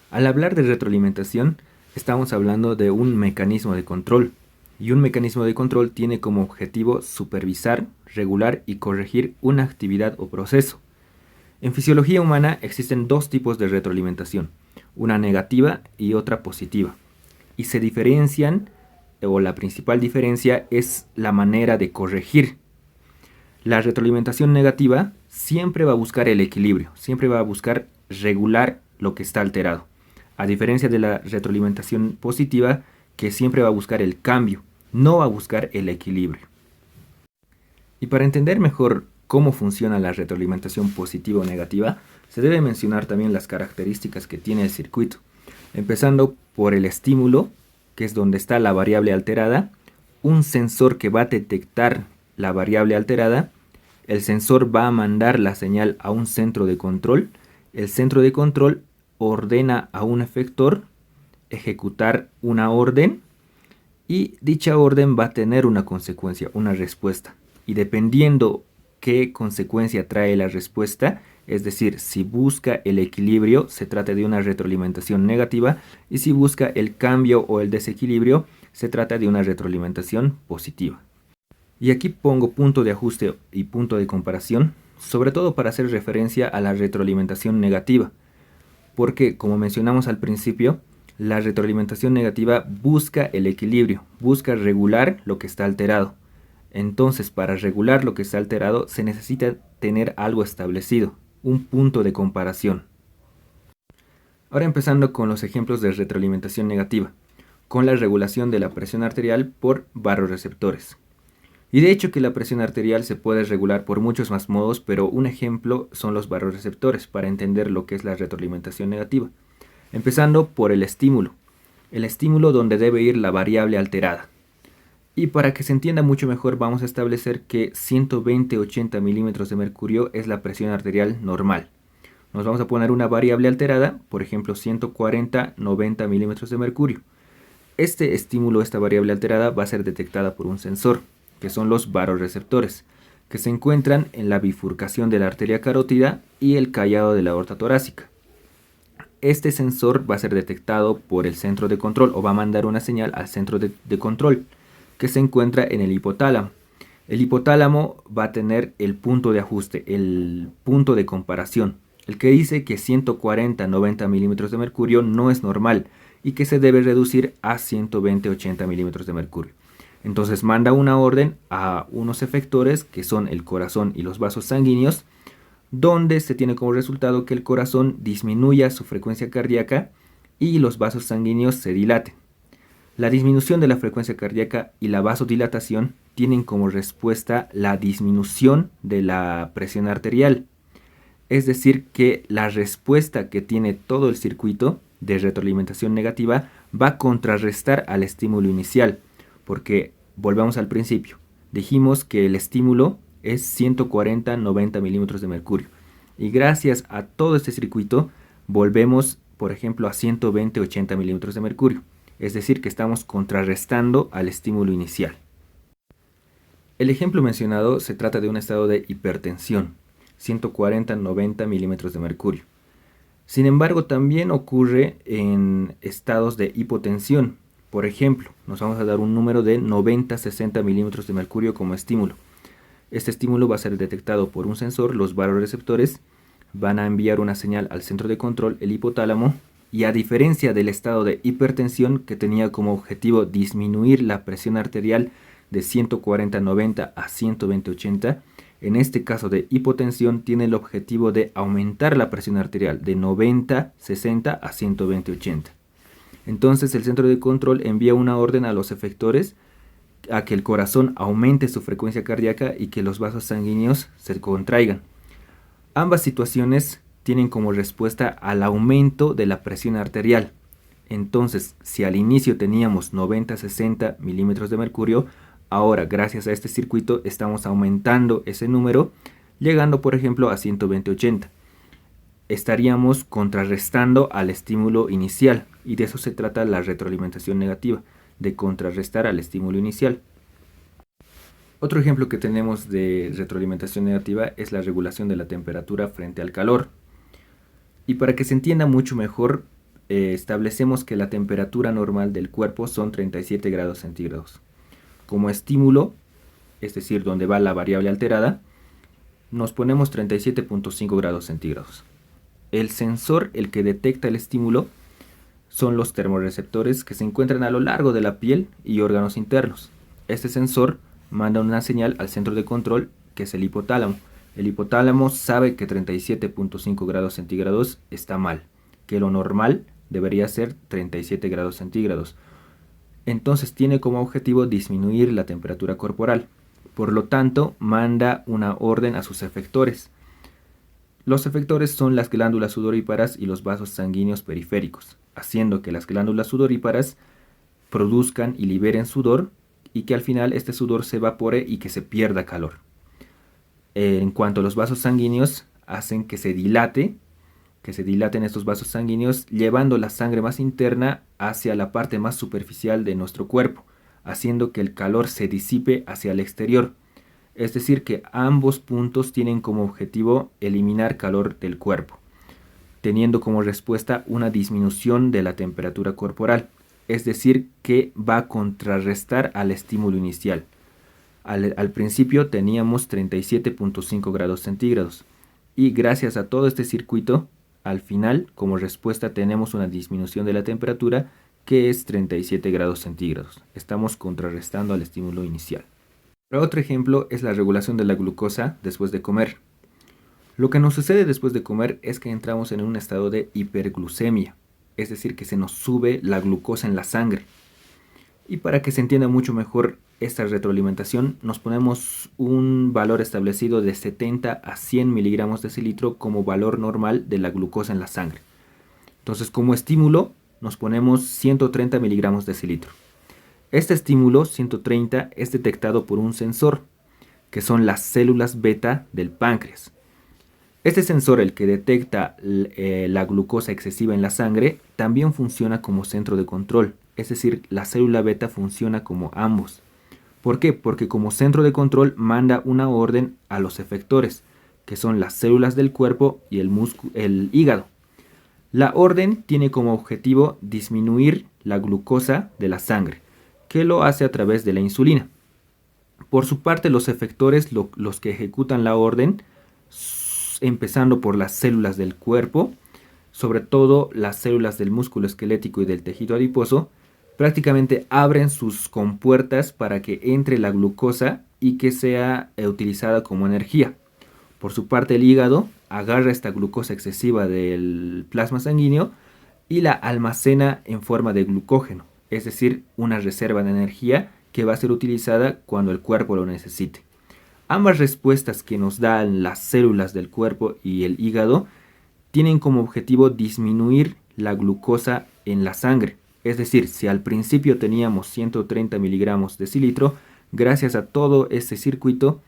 Al hablar de retroalimentación, estamos hablando de un mecanismo de control. Y un mecanismo de control tiene como objetivo supervisar, regular y corregir una actividad o proceso. En fisiología humana existen dos tipos de retroalimentación, una negativa y otra positiva. Y se diferencian, o la principal diferencia es la manera de corregir. La retroalimentación negativa siempre va a buscar el equilibrio, siempre va a buscar regular lo que está alterado. A diferencia de la retroalimentación positiva, que siempre va a buscar el cambio, no va a buscar el equilibrio. Y para entender mejor cómo funciona la retroalimentación positiva o negativa, se debe mencionar también las características que tiene el circuito. Empezando por el estímulo, que es donde está la variable alterada, un sensor que va a detectar la variable alterada, el sensor va a mandar la señal a un centro de control, el centro de control ordena a un efector ejecutar una orden y dicha orden va a tener una consecuencia, una respuesta. Y dependiendo qué consecuencia trae la respuesta, es decir, si busca el equilibrio, se trata de una retroalimentación negativa, y si busca el cambio o el desequilibrio, se trata de una retroalimentación positiva. Y aquí pongo punto de ajuste y punto de comparación, sobre todo para hacer referencia a la retroalimentación negativa, porque como mencionamos al principio, la retroalimentación negativa busca el equilibrio, busca regular lo que está alterado. Entonces, para regular lo que está alterado se necesita tener algo establecido, un punto de comparación. Ahora empezando con los ejemplos de retroalimentación negativa, con la regulación de la presión arterial por barroreceptores. Y de hecho que la presión arterial se puede regular por muchos más modos, pero un ejemplo son los barroreceptores para entender lo que es la retroalimentación negativa. Empezando por el estímulo donde debe ir la variable alterada. Y para que se entienda mucho mejor vamos a establecer que 120-80 milímetros de mercurio es la presión arterial normal. Nos vamos a poner una variable alterada, por ejemplo 140-90 milímetros de mercurio. Este estímulo, esta variable alterada, va a ser detectada por un sensor, que son los barorreceptores, que se encuentran en la bifurcación de la arteria carótida y el callado de la aorta torácica. Este sensor va a ser detectado por el centro de control o va a mandar una señal al centro de control, que se encuentra en el hipotálamo. El hipotálamo va a tener el punto de ajuste, el punto de comparación, el que dice que 140-90 milímetros de mercurio no es normal y que se debe reducir a 120-80 milímetros de mercurio. Entonces manda una orden a unos efectores que son el corazón y los vasos sanguíneos, donde se tiene como resultado que el corazón disminuya su frecuencia cardíaca y los vasos sanguíneos se dilaten. La disminución de la frecuencia cardíaca y la vasodilatación tienen como respuesta la disminución de la presión arterial. Es decir, que la respuesta que tiene todo el circuito de retroalimentación negativa va a contrarrestar al estímulo inicial, porque volvamos al principio. Dijimos que el estímulo es 140-90 milímetros de mercurio. Y gracias a todo este circuito volvemos, por ejemplo, a 120-80 milímetros de mercurio. Es decir, que estamos contrarrestando al estímulo inicial. El ejemplo mencionado se trata de un estado de hipertensión, 140-90 milímetros de mercurio. Sin embargo, también ocurre en estados de hipotensión. Por ejemplo, nos vamos a dar un número de 90-60 milímetros de mercurio como estímulo. Este estímulo va a ser detectado por un sensor, los barorreceptores van a enviar una señal al centro de control, el hipotálamo, y a diferencia del estado de hipertensión que tenía como objetivo disminuir la presión arterial de 140-90 a 120-80, en este caso de hipotensión tiene el objetivo de aumentar la presión arterial de 90-60 a 120-80. Entonces el centro de control envía una orden a los efectores a que el corazón aumente su frecuencia cardíaca y que los vasos sanguíneos se contraigan. Ambas situaciones tienen como respuesta al aumento de la presión arterial. Entonces, si al inicio teníamos 90-60 milímetros de mercurio, ahora gracias a este circuito estamos aumentando ese número, llegando por ejemplo a 120-80. Estaríamos contrarrestando al estímulo inicial, y de eso se trata la retroalimentación negativa, de contrarrestar al estímulo inicial. Otro ejemplo que tenemos de retroalimentación negativa es la regulación de la temperatura frente al calor. Y para que se entienda mucho mejor, establecemos que la temperatura normal del cuerpo son 37 grados centígrados. Como estímulo, es decir, donde va la variable alterada, nos ponemos 37.5 grados centígrados. El sensor, el que detecta el estímulo, son los termorreceptores que se encuentran a lo largo de la piel y órganos internos. Este sensor manda una señal al centro de control, que es el hipotálamo. El hipotálamo sabe que 37.5 grados centígrados está mal, que lo normal debería ser 37 grados centígrados. Entonces tiene como objetivo disminuir la temperatura corporal. Por lo tanto, manda una orden a sus efectores. Los efectores son las glándulas sudoríparas y los vasos sanguíneos periféricos, haciendo que las glándulas sudoríparas produzcan y liberen sudor y que al final este sudor se evapore y que se pierda calor. En cuanto a los vasos sanguíneos, hacen que se dilaten estos vasos sanguíneos, llevando la sangre más interna hacia la parte más superficial de nuestro cuerpo, haciendo que el calor se disipe hacia el exterior. Es decir, que ambos puntos tienen como objetivo eliminar calor del cuerpo, teniendo como respuesta una disminución de la temperatura corporal. Es decir, que va a contrarrestar al estímulo inicial. Al principio teníamos 37.5 grados centígrados y gracias a todo este circuito, al final como respuesta tenemos una disminución de la temperatura que es 37 grados centígrados. Estamos contrarrestando al estímulo inicial. Otro ejemplo es la regulación de la glucosa después de comer. Lo que nos sucede después de comer es que entramos en un estado de hiperglucemia, es decir, que se nos sube la glucosa en la sangre. Y para que se entienda mucho mejor esta retroalimentación, nos ponemos un valor establecido de 70 a 100 miligramos de decilitro como valor normal de la glucosa en la sangre. Entonces, como estímulo, nos ponemos 130 miligramos de decilitro. Este estímulo, 130, es detectado por un sensor, que son las células beta del páncreas. Este sensor, el que detecta la glucosa excesiva en la sangre, también funciona como centro de control. Es decir, la célula beta funciona como ambos. ¿Por qué? Porque como centro de control manda una orden a los efectores, que son las células del cuerpo y el hígado. La orden tiene como objetivo disminuir la glucosa de la sangre, que lo hace a través de la insulina. Por su parte, los efectores, los que ejecutan la orden, empezando por las células del cuerpo, sobre todo las células del músculo esquelético y del tejido adiposo, prácticamente abren sus compuertas para que entre la glucosa y que sea utilizada como energía. Por su parte, el hígado agarra esta glucosa excesiva del plasma sanguíneo y la almacena en forma de glucógeno, es decir, una reserva de energía que va a ser utilizada cuando el cuerpo lo necesite. Ambas respuestas que nos dan las células del cuerpo y el hígado tienen como objetivo disminuir la glucosa en la sangre. Es decir, si al principio teníamos 130 miligramos de decilitro, gracias a todo este circuito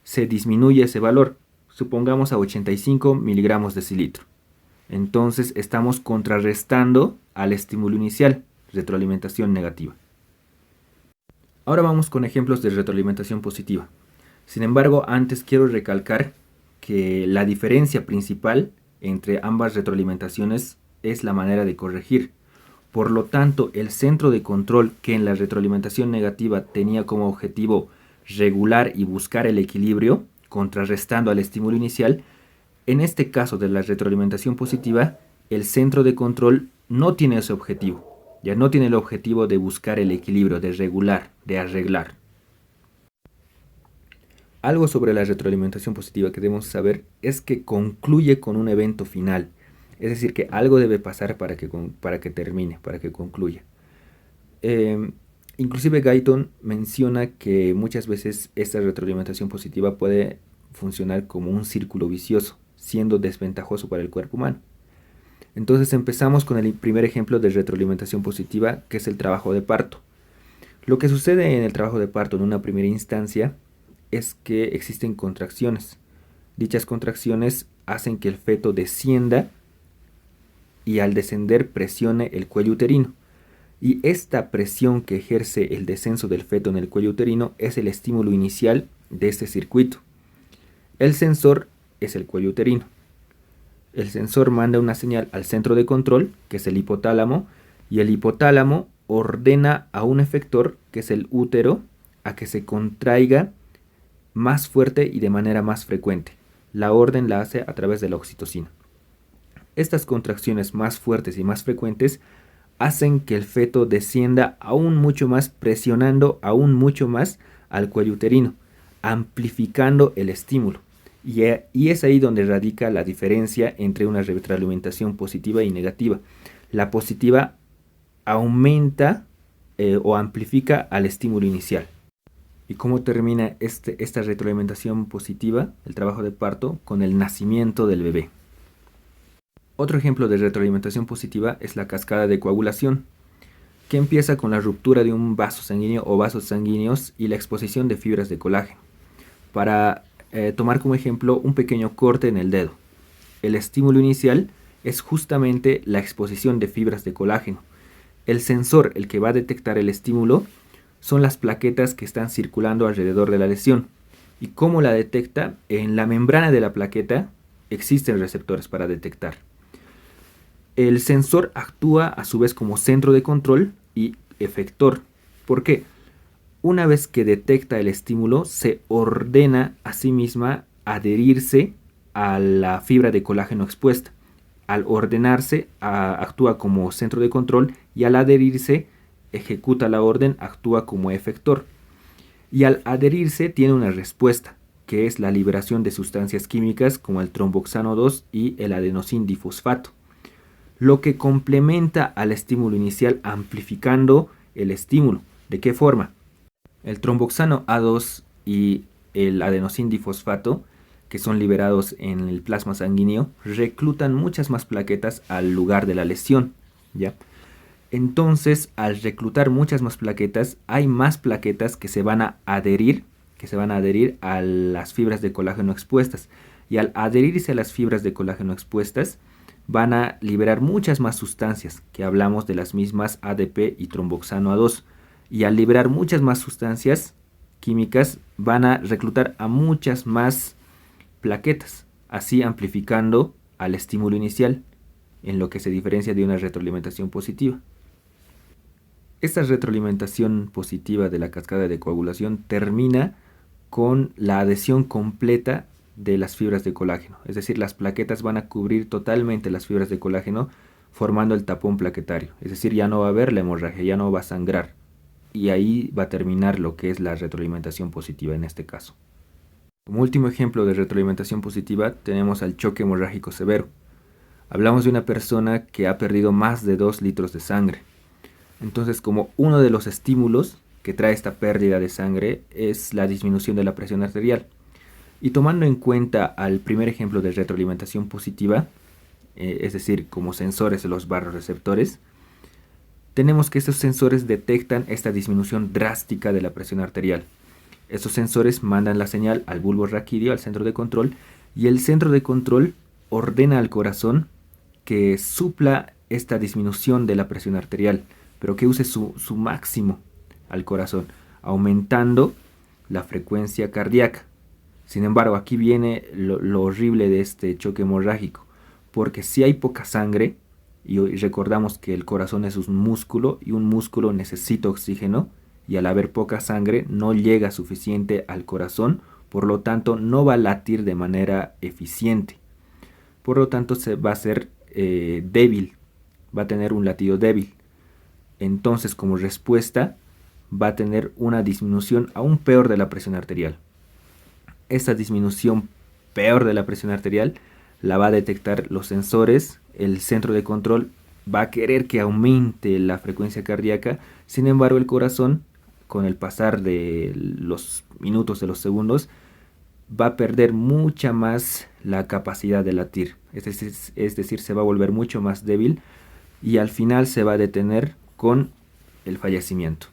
se disminuye ese valor, supongamos a 85 miligramos de decilitro. Entonces estamos contrarrestando al estímulo inicial, retroalimentación negativa. Ahora vamos con ejemplos de retroalimentación positiva. Sin embargo, antes quiero recalcar que la diferencia principal entre ambas retroalimentaciones es la manera de corregir. Por lo tanto, el centro de control que en la retroalimentación negativa tenía como objetivo regular y buscar el equilibrio, contrarrestando al estímulo inicial, en este caso de la retroalimentación positiva, el centro de control no tiene ese objetivo. Ya no tiene el objetivo de buscar el equilibrio, de regular, de arreglar. Algo sobre la retroalimentación positiva que debemos saber es que concluye con un evento final. Es decir, que algo debe pasar para que termine, para que concluya. Inclusive Guyton menciona que muchas veces esta retroalimentación positiva puede funcionar como un círculo vicioso, siendo desventajoso para el cuerpo humano. Entonces empezamos con el primer ejemplo de retroalimentación positiva, que es el trabajo de parto. Lo que sucede en el trabajo de parto en una primera instancia es que existen contracciones. Dichas contracciones hacen que el feto descienda y al descender presione el cuello uterino. Y esta presión que ejerce el descenso del feto en el cuello uterino es el estímulo inicial de este circuito. El sensor es el cuello uterino. el sensor manda una señal al centro de control, que es el hipotálamo, y el hipotálamo ordena a un efector, que es el útero, a que se contraiga más fuerte y de manera más frecuente. La orden la hace a través de la oxitocina. Estas contracciones más fuertes y más frecuentes hacen que el feto descienda aún mucho más, presionando aún mucho más al cuello uterino, amplificando el estímulo. Y es ahí donde radica la diferencia entre una retroalimentación positiva y negativa. La positiva aumenta o amplifica al estímulo inicial. ¿Y cómo termina esta retroalimentación positiva, el trabajo de parto? Con el nacimiento del bebé. Otro ejemplo de retroalimentación positiva es la cascada de coagulación, que empieza con la ruptura de un vaso sanguíneo o vasos sanguíneos y la exposición de fibras de colágeno. Para tomar como ejemplo un pequeño corte en el dedo. El estímulo inicial es justamente la exposición de fibras de colágeno. El sensor, el que va a detectar el estímulo, son las plaquetas que están circulando alrededor de la lesión. ¿Y cómo la detecta? En la membrana de la plaqueta existen receptores para detectar. El sensor actúa a su vez como centro de control y efector. ¿Por qué? Una vez que detecta el estímulo, se ordena a sí misma adherirse a la fibra de colágeno expuesta. Al ordenarse, actúa como centro de control, y al adherirse, ejecuta la orden, actúa como efector. Y al adherirse tiene una respuesta, que es la liberación de sustancias químicas como el tromboxano 2 y el adenosín difosfato, lo que complementa al estímulo inicial, amplificando el estímulo. ¿De qué forma? El tromboxano A2 y el adenosín difosfato, que son liberados en el plasma sanguíneo, reclutan muchas más plaquetas al lugar de la lesión, ¿ya? Entonces, al reclutar muchas más plaquetas, hay más plaquetas que se van a adherir a las fibras de colágeno expuestas. Y al adherirse a las fibras de colágeno expuestas, van a liberar muchas más sustancias, que hablamos de las mismas ADP y tromboxano A2. Y al liberar muchas más sustancias químicas, van a reclutar a muchas más plaquetas, así amplificando al estímulo inicial, en lo que se diferencia de una retroalimentación positiva. Esta retroalimentación positiva de la cascada de coagulación termina con la adhesión completa de las fibras de colágeno, es decir, las plaquetas van a cubrir totalmente las fibras de colágeno, formando el tapón plaquetario, es decir, ya no va a haber la hemorragia, ya no va a sangrar, y ahí va a terminar lo que es la retroalimentación positiva en este caso. Como último ejemplo de retroalimentación positiva tenemos al choque hemorrágico severo. Hablamos de una persona que ha perdido más de 2 litros de sangre. Entonces, como uno de los estímulos que trae esta pérdida de sangre es la disminución de la presión arterial. Y tomando en cuenta al primer ejemplo de retroalimentación positiva, es decir, como sensores de los barroreceptores, tenemos que estos sensores detectan esta disminución drástica de la presión arterial. Estos sensores mandan la señal al bulbo raquídeo, al centro de control, y el centro de control ordena al corazón que supla esta disminución de la presión arterial, pero que use su máximo al corazón, aumentando la frecuencia cardíaca. Sin embargo, aquí viene lo horrible de este choque hemorrágico, porque si hay poca sangre, y recordamos que el corazón es un músculo y un músculo necesita oxígeno, y al haber poca sangre no llega suficiente al corazón, por lo tanto no va a latir de manera eficiente. Por lo tanto se va a ser débil, va a tener un latido débil. Entonces, como respuesta, va a tener una disminución aún peor de la presión arterial. Esta disminución peor de la presión arterial la va a detectar los sensores, el centro de control va a querer que aumente la frecuencia cardíaca, sin embargo el corazón, con el pasar de los minutos, de los segundos, va a perder mucha más la capacidad de latir, es decir, se va a volver mucho más débil y al final se va a detener con el fallecimiento.